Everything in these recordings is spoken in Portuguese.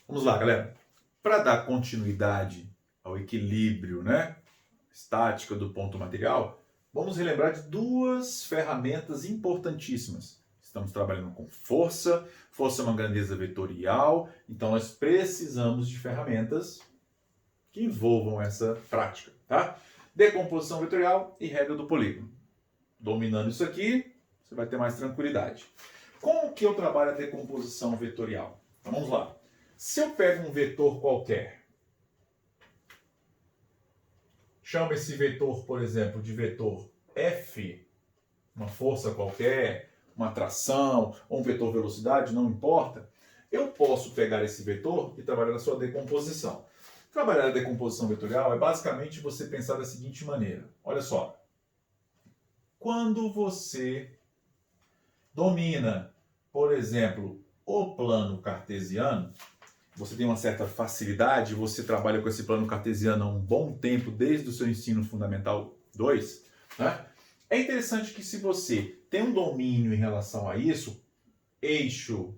Vamos lá, galera. Para dar continuidade ao equilíbrio, né, estática do ponto material, vamos relembrar de duas ferramentas importantíssimas. Estamos trabalhando com força, força é uma grandeza vetorial, então nós precisamos de ferramentas que envolvam essa prática, tá? Decomposição vetorial e regra do polígono. Dominando isso aqui, você vai ter mais tranquilidade. Como que eu trabalho a decomposição vetorial? Então vamos lá. Se eu pego um vetor qualquer, chamo esse vetor, por exemplo, de vetor F, uma força qualquer, uma tração, ou um vetor velocidade, não importa, eu posso pegar esse vetor e trabalhar na sua decomposição. Trabalhar a decomposição vetorial é basicamente você pensar da seguinte maneira. Olha só. Quando você domina, por exemplo, o plano cartesiano, você tem uma certa facilidade, você trabalha com esse plano cartesiano há um bom tempo, desde o seu ensino fundamental 2, né? É interessante que se você tem um domínio em relação a isso, eixo,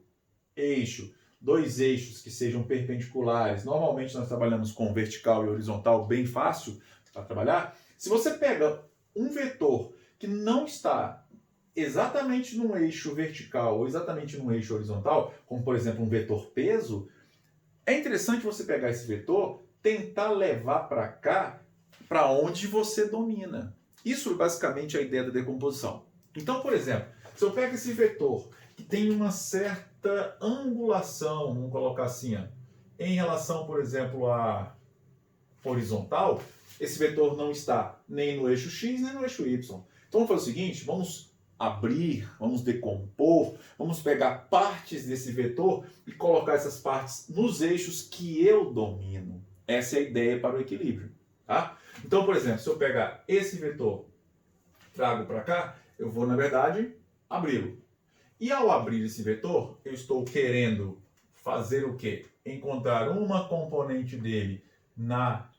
dois eixos que sejam perpendiculares, normalmente nós trabalhamos com vertical e horizontal, bem fácil para trabalhar. Se você pega um vetor que não está exatamente num eixo vertical ou exatamente num eixo horizontal, como por exemplo um vetor peso, é interessante você pegar esse vetor, tentar levar para cá, para onde você domina. Isso é basicamente a ideia da decomposição. Então, por exemplo, se eu pego esse vetor que tem uma certa angulação, vamos colocar assim, ó, em relação, por exemplo, à horizontal, esse vetor não está nem no eixo x, nem no eixo y. Então vamos fazer o seguinte, vamos abrir, vamos decompor, vamos pegar partes desse vetor e colocar essas partes nos eixos que eu domino. Essa é a ideia para o equilíbrio, tá? Então, por exemplo, se eu pegar esse vetor, trago para cá, eu vou, na verdade, abri-lo. E ao abrir esse vetor, eu estou querendo fazer o quê? Encontrar uma componente dele na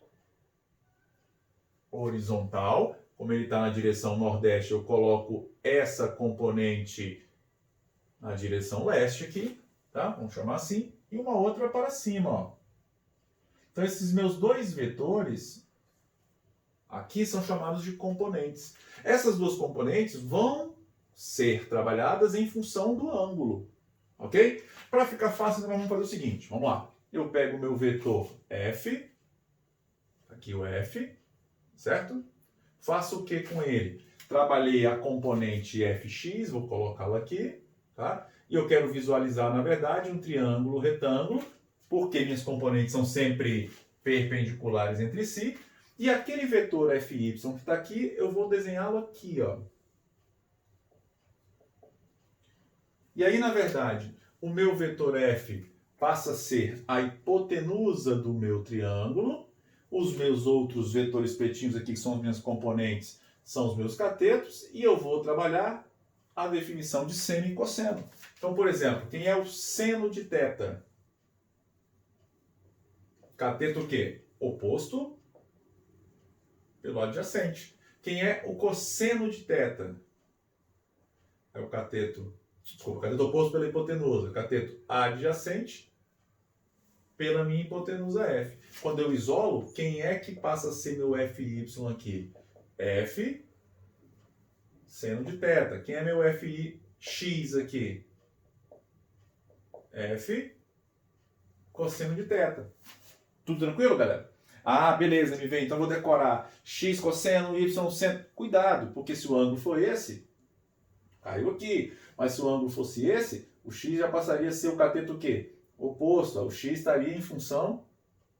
horizontal. Como ele está na direção nordeste, eu coloco essa componente na direção leste aqui, tá? Vamos chamar assim. E uma outra para cima, ó. Então, esses meus dois vetores aqui são chamados de componentes. Essas duas componentes vão ser trabalhadas em função do ângulo, ok? Para ficar fácil, nós vamos fazer o seguinte, vamos lá. Eu pego o meu vetor F, aqui o F, certo? Faço o que com ele? Trabalhei a componente fx, vou colocá-la aqui, tá? E eu quero visualizar, na verdade, um triângulo retângulo, porque minhas componentes são sempre perpendiculares entre si. E aquele vetor fy que está aqui, eu vou desenhá-lo aqui, ó. E aí, na verdade, o meu vetor f passa a ser a hipotenusa do meu triângulo. Os meus outros vetores pretinhos aqui, que são as minhas componentes, são os meus catetos. E eu vou trabalhar a definição de seno e cosseno. Então, por exemplo, quem é o seno de θ? Cateto o quê? Oposto pelo adjacente. Quem é o cosseno de θ? É o cateto, desculpa, o cateto oposto pela hipotenusa. Cateto adjacente pela minha hipotenusa f. Quando eu isolo, quem é que passa a ser meu fy aqui? F seno de θ. Quem é meu fx aqui? F cosseno de θ. Tudo tranquilo, galera? Ah, beleza, me vem. Então eu vou decorar x cosseno, y seno. Cuidado, porque se o ângulo for esse, caiu aqui. Mas se o ângulo fosse esse, o x já passaria a ser o cateto o quê? Oposto. O x estaria em função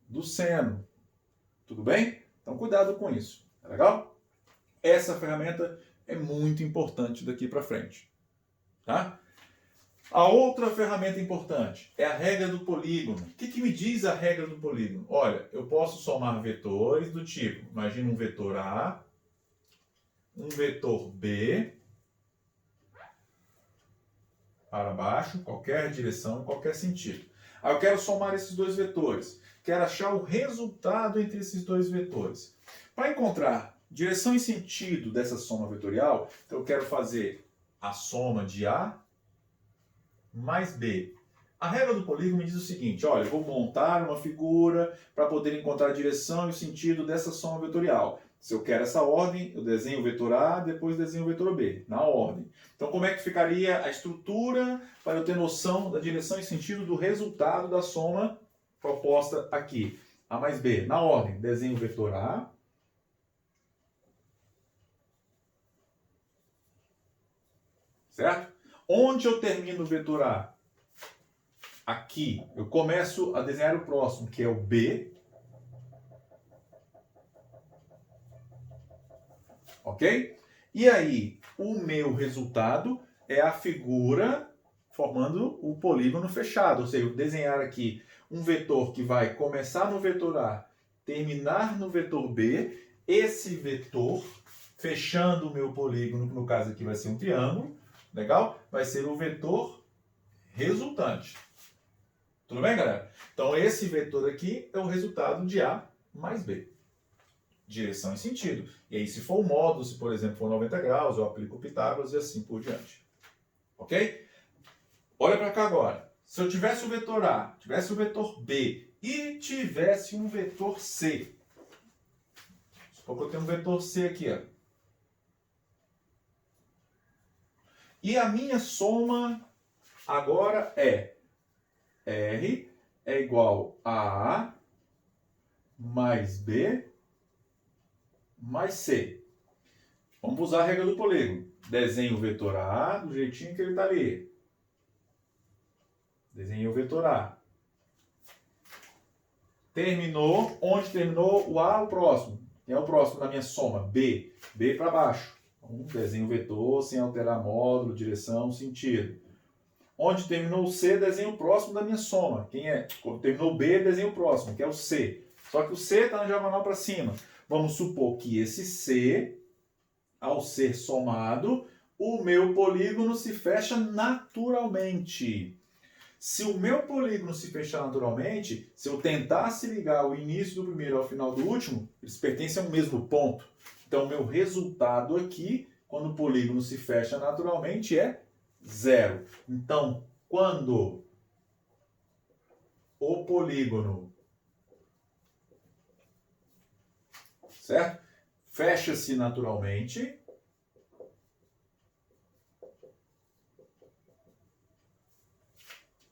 do seno. Tudo bem? Então cuidado com isso. Tá legal? Essa ferramenta é muito importante daqui para frente. Tá? A outra ferramenta importante é a regra do polígono. O que me diz a regra do polígono? Olha, eu posso somar vetores do tipo, imagina um vetor A, um vetor B, para baixo, qualquer direção, qualquer sentido. Aí eu quero somar esses dois vetores. Quero achar o resultado entre esses dois vetores. Para encontrar direção e sentido dessa soma vetorial, então eu quero fazer a soma de A mais B A regra do polígono me diz o seguinte, olha, eu vou montar uma figura para poder encontrar a direção e o sentido dessa soma vetorial. Se eu quero essa ordem, eu desenho o vetor A, depois desenho o vetor B, na ordem. Então, como é que ficaria a estrutura para eu ter noção da direção e sentido do resultado da soma proposta aqui? A mais B, na ordem, desenho o vetor A. Certo? Onde eu termino o vetor A? Aqui. Eu começo a desenhar o próximo, que é o B. Ok? E aí, o meu resultado é a figura formando o polígono fechado. Ou seja, eu desenhar aqui um vetor que vai começar no vetor A, terminar no vetor B. Esse vetor, fechando o meu polígono, que no caso aqui vai ser um triângulo, legal? Vai ser o vetor resultante. Tudo bem, galera? Então, esse vetor aqui é o resultado de A mais B. Direção e sentido. E aí, se for o módulo, se por exemplo for 90 graus, eu aplico o Pitágoras e assim por diante. Ok? Olha para cá agora. Se eu tivesse o vetor A, tivesse o vetor B e tivesse um vetor C. Supor que eu tenho um vetor C aqui, ó. E a minha soma agora é R é igual a A mais B mais C. Vamos usar a regra do polígono. Desenho o vetor A do jeitinho que ele está ali. Desenhei o vetor A. Terminou. Onde terminou o A, o próximo. Quem é o próximo da minha soma? B. B para baixo. Então, desenho o vetor sem alterar módulo, direção, sentido. Onde terminou o C, desenho o próximo da minha soma. Quem é? Quando terminou o B, desenho o próximo, que é o C. Só que o C está na diagonal para cima. Vamos supor que esse C, ao ser somado, o meu polígono se fecha naturalmente. Se o meu polígono se fechar naturalmente, se eu tentasse ligar o início do primeiro ao final do último, eles pertencem ao mesmo ponto. Então, o meu resultado aqui, quando o polígono se fecha naturalmente, é 0. Então, quando o polígono, certo? Fecha-se naturalmente,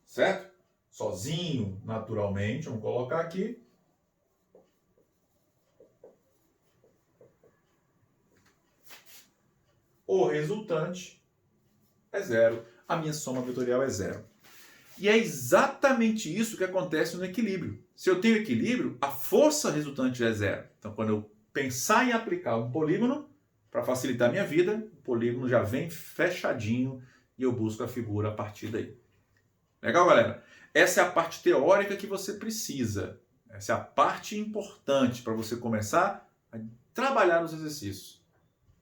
certo? Sozinho, naturalmente, vamos colocar aqui. O resultante é 0. A minha soma vetorial é 0. E é exatamente isso que acontece no equilíbrio. Se eu tenho equilíbrio, a força resultante é 0. Então, quando eu pensar em aplicar um polígono, para facilitar a minha vida, o polígono já vem fechadinho e eu busco a figura a partir daí. Legal, galera? Essa é a parte teórica que você precisa. Essa é a parte importante para você começar a trabalhar os exercícios,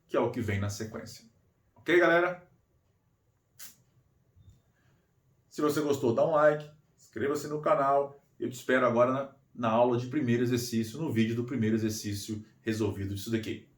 que é o que vem na sequência. Ok, galera? Se você gostou, dá um like, inscreva-se no canal. Eu te espero agora na aula de primeiro exercício, no vídeo do primeiro exercício resolvido disso daqui.